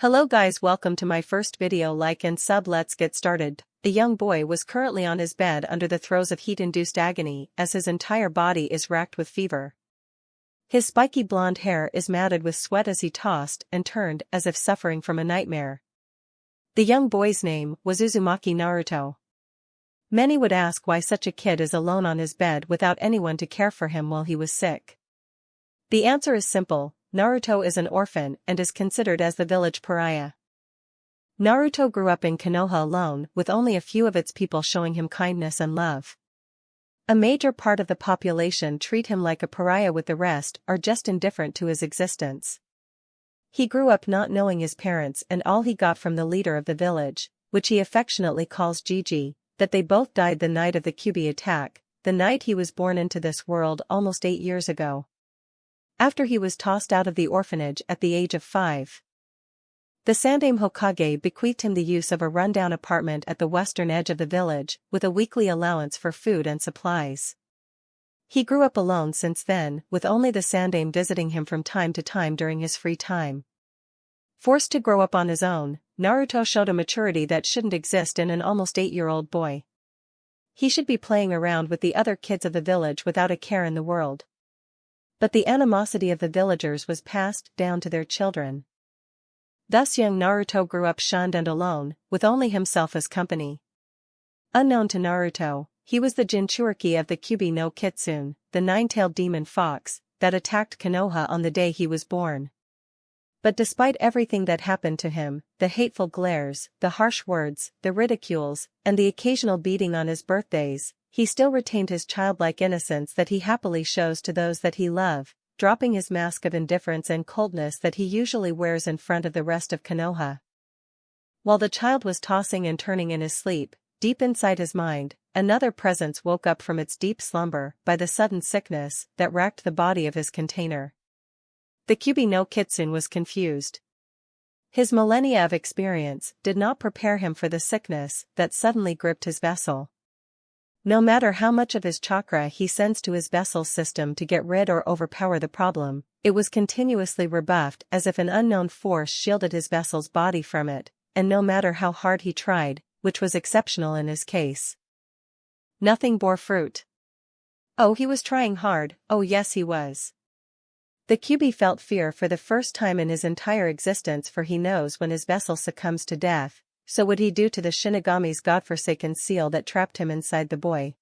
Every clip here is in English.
Hello guys, welcome to my first video. Like and sub. Let's get started. The young boy was currently on his bed under the throes of heat-induced agony as his entire body is racked with fever. His spiky blonde hair is matted with sweat as he tossed and turned as if suffering from a nightmare. The young boy's name was Uzumaki Naruto. Many would ask why such a kid is alone on his bed without anyone to care for him while he was sick. The answer is simple. Naruto is an orphan and is considered as the village pariah. Naruto grew up in Konoha alone, with only a few of its people showing him kindness and love. A major part of the population treat him like a pariah, with the rest are just indifferent to his existence. He grew up not knowing his parents, and all he got from the leader of the village, which he affectionately calls Gigi, that they both died the night of the Kyuubi attack, the night he was born into this world almost 8 years ago. After he was tossed out of the orphanage at the age of 5. The Sandaime Hokage bequeathed him the use of a rundown apartment at the western edge of the village, with a weekly allowance for food and supplies. He grew up alone since then, with only the Sandaime visiting him from time to time during his free time. Forced to grow up on his own, Naruto showed a maturity that shouldn't exist in an almost 8-year-old boy. He should be playing around with the other kids of the village without a care in the world. But the animosity of the villagers was passed down to their children. Thus young Naruto grew up shunned and alone, with only himself as company. Unknown to Naruto, he was the Jinchuriki of the Kyuubi no Kitsune, the nine-tailed demon fox, that attacked Konoha on the day he was born. But despite everything that happened to him, the hateful glares, the harsh words, the ridicules, and the occasional beating on his birthdays, he still retained his childlike innocence that he happily shows to those that he loves, dropping his mask of indifference and coldness that he usually wears in front of the rest of Konoha. While the child was tossing and turning in his sleep, deep inside his mind, another presence woke up from its deep slumber by the sudden sickness that racked the body of his container. The Kyuubi no Kitsune was confused. His millennia of experience did not prepare him for the sickness that suddenly gripped his vessel. No matter how much of his chakra he sends to his vessel's system to get rid or overpower the problem, it was continuously rebuffed as if an unknown force shielded his vessel's body from it, and no matter how hard he tried, which was exceptional in his case, nothing bore fruit. Oh, he was trying hard, oh yes he was. The Kyuubi felt fear for the first time in his entire existence, for he knows when his vessel succumbs to death, so would he do to the Shinigami's godforsaken seal that trapped him inside the boy.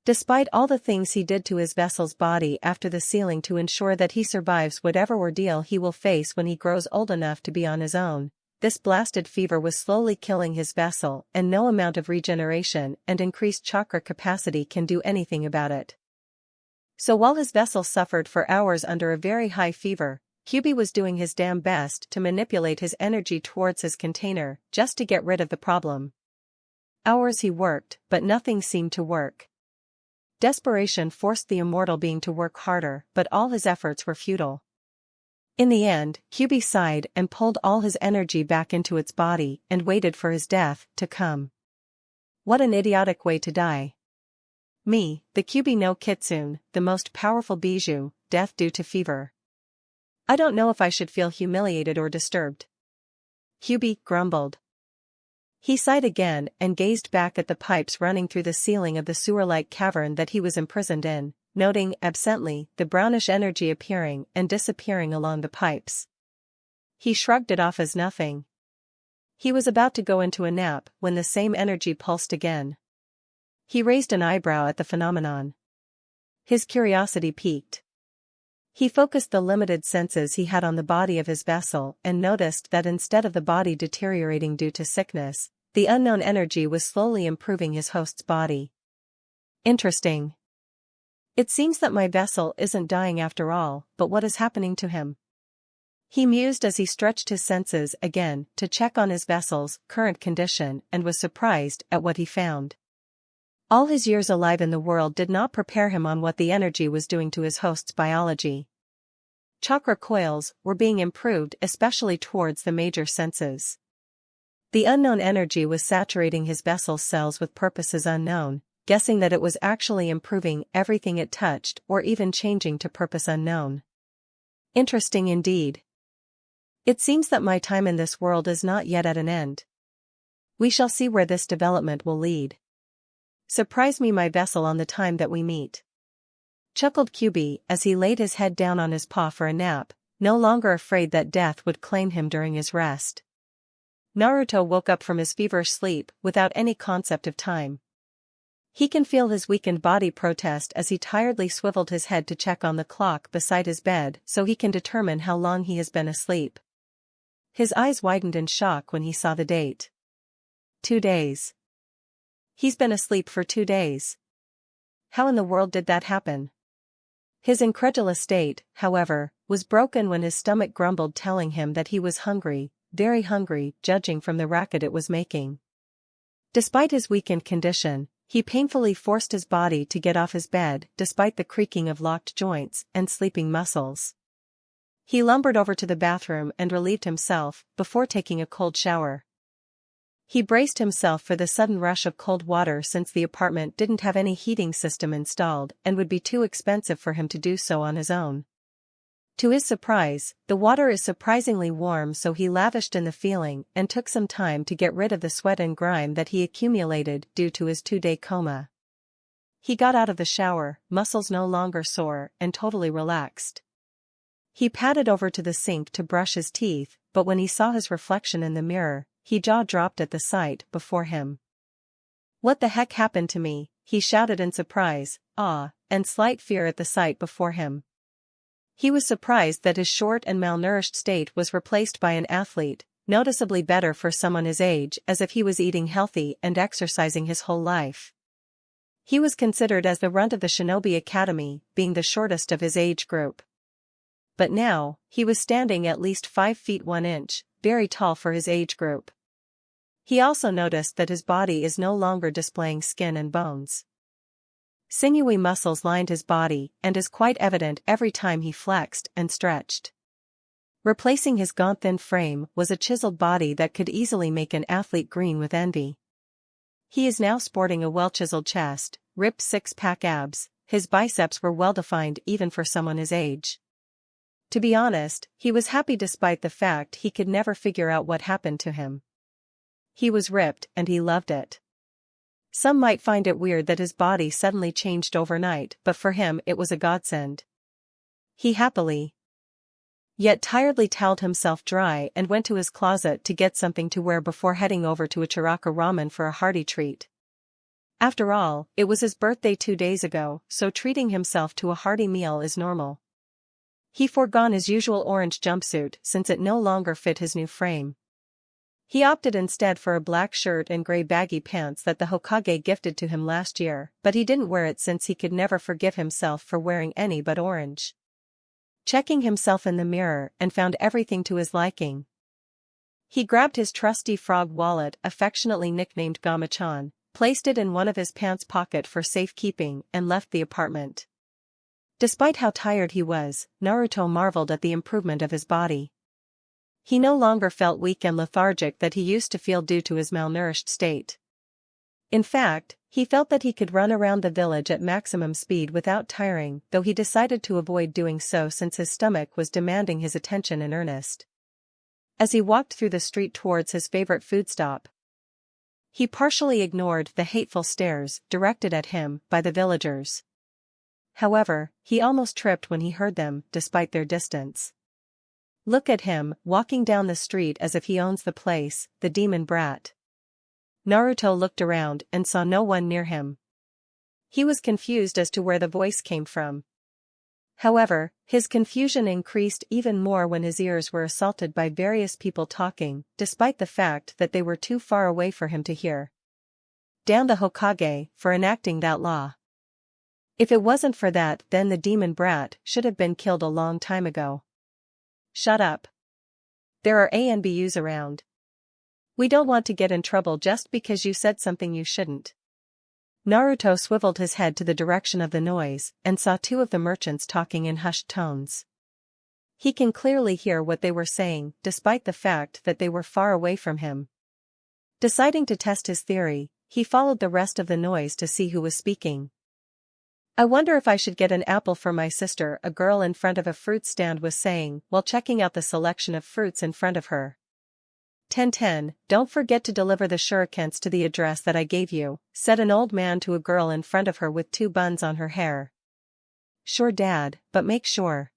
Despite all the things he did to his vessel's body after the sealing to ensure that he survives whatever ordeal he will face when he grows old enough to be on his own, this blasted fever was slowly killing his vessel, and no amount of regeneration and increased chakra capacity can do anything about it. So while his vessel suffered for hours under a very high fever, Kyuubi was doing his damn best to manipulate his energy towards his container, just to get rid of the problem. Hours he worked, but nothing seemed to work. Desperation forced the immortal being to work harder, but all his efforts were futile. In the end, Kyuubi sighed and pulled all his energy back into its body and waited for his death to come. What an idiotic way to die. Me, the Kyuubi no Kitsune, the most powerful bijou, death due to fever. I don't know if I should feel humiliated or disturbed. Kyuubi grumbled. He sighed again and gazed back at the pipes running through the ceiling of the sewer-like cavern that he was imprisoned in, noting absently the brownish energy appearing and disappearing along the pipes. He shrugged it off as nothing. He was about to go into a nap when the same energy pulsed again. He raised an eyebrow at the phenomenon. His curiosity piqued. He focused the limited senses he had on the body of his vessel and noticed that instead of the body deteriorating due to sickness, the unknown energy was slowly improving his host's body. Interesting. It seems that my vessel isn't dying after all, but what is happening to him? He mused as he stretched his senses again to check on his vessel's current condition and was surprised at what he found. All his years alive in the world did not prepare him on what the energy was doing to his host's biology. Chakra coils were being improved, especially towards the major senses. The unknown energy was saturating his vessel's cells with purposes unknown, guessing that it was actually improving everything it touched or even changing to purpose unknown. Interesting indeed. It seems that my time in this world is not yet at an end. We shall see where this development will lead. Surprise me, my vessel, on the time that we meet. Chuckled Kyubi as he laid his head down on his paw for a nap, no longer afraid that death would claim him during his rest. Naruto woke up from his feverish sleep without any concept of time. He can feel his weakened body protest as he tiredly swiveled his head to check on the clock beside his bed so he can determine how long he has been asleep. His eyes widened in shock when he saw the date. 2 days. He's been asleep for 2 days. How in the world did that happen? His incredulous state, however, was broken when his stomach grumbled, telling him that he was hungry, very hungry, judging from the racket it was making. Despite his weakened condition, he painfully forced his body to get off his bed despite the creaking of locked joints and sleeping muscles. He lumbered over to the bathroom and relieved himself before taking a cold shower. He braced himself for the sudden rush of cold water since the apartment didn't have any heating system installed and would be too expensive for him to do so on his own. To his surprise, the water is surprisingly warm, so he lavished in the feeling and took some time to get rid of the sweat and grime that he accumulated due to his 2-day coma. He got out of the shower, muscles no longer sore and totally relaxed. He padded over to the sink to brush his teeth, but when he saw his reflection in the mirror, he jaw-dropped at the sight before him. "What the heck happened to me?" he shouted in surprise, awe, and slight fear at the sight before him. He was surprised that his short and malnourished state was replaced by an athlete, noticeably better for someone his age, as if he was eating healthy and exercising his whole life. He was considered as the runt of the Shinobi Academy, being the shortest of his age group. But now, he was standing at least 5 feet 1 inch, very tall for his age group. He also noticed that his body is no longer displaying skin and bones. Sinewy muscles lined his body and is quite evident every time he flexed and stretched. Replacing his gaunt thin frame was a chiseled body that could easily make an athlete green with envy. He is now sporting a well-chiseled chest, ripped 6-pack abs, his biceps were well-defined even for someone his age. To be honest, he was happy despite the fact he could never figure out what happened to him. He was ripped and he loved it. Some might find it weird that his body suddenly changed overnight, but for him it was a godsend. He happily, yet tiredly, toweled himself dry and went to his closet to get something to wear before heading over to Ichiraka Ramen for a hearty treat. After all, it was his birthday 2 days ago, so treating himself to a hearty meal is normal. He foregone his usual orange jumpsuit since it no longer fit his new frame. He opted instead for a black shirt and gray baggy pants that the Hokage gifted to him last year, but he didn't wear it since he could never forgive himself for wearing any but orange. Checking himself in the mirror and found everything to his liking. He grabbed his trusty frog wallet, affectionately nicknamed Gama-chan, placed it in one of his pants pocket for safekeeping and left the apartment. Despite how tired he was, Naruto marveled at the improvement of his body. He no longer felt weak and lethargic that he used to feel due to his malnourished state. In fact, he felt that he could run around the village at maximum speed without tiring, though he decided to avoid doing so since his stomach was demanding his attention in earnest. As he walked through the street towards his favorite food stop, he partially ignored the hateful stares directed at him by the villagers. However, he almost tripped when he heard them, despite their distance. "Look at him, walking down the street as if he owns the place, the demon brat." Naruto looked around and saw no one near him. He was confused as to where the voice came from. However, his confusion increased even more when his ears were assaulted by various people talking, despite the fact that they were too far away for him to hear. Damn the Hokage for enacting that law. If it wasn't for that, then the demon brat should have been killed a long time ago. Shut up. There are ANBUs around. We don't want to get in trouble just because you said something you shouldn't. Naruto swiveled his head to the direction of the noise and saw 2 of the merchants talking in hushed tones. He can clearly hear what they were saying, despite the fact that they were far away from him. Deciding to test his theory, he followed the rest of the noise to see who was speaking. I wonder if I should get an apple for my sister, a girl in front of a fruit stand was saying while checking out the selection of fruits in front of her. 10:10, don't forget to deliver the shurikens to the address that I gave you, said an old man to a girl in front of her with 2 buns on her hair. Sure dad, but make sure.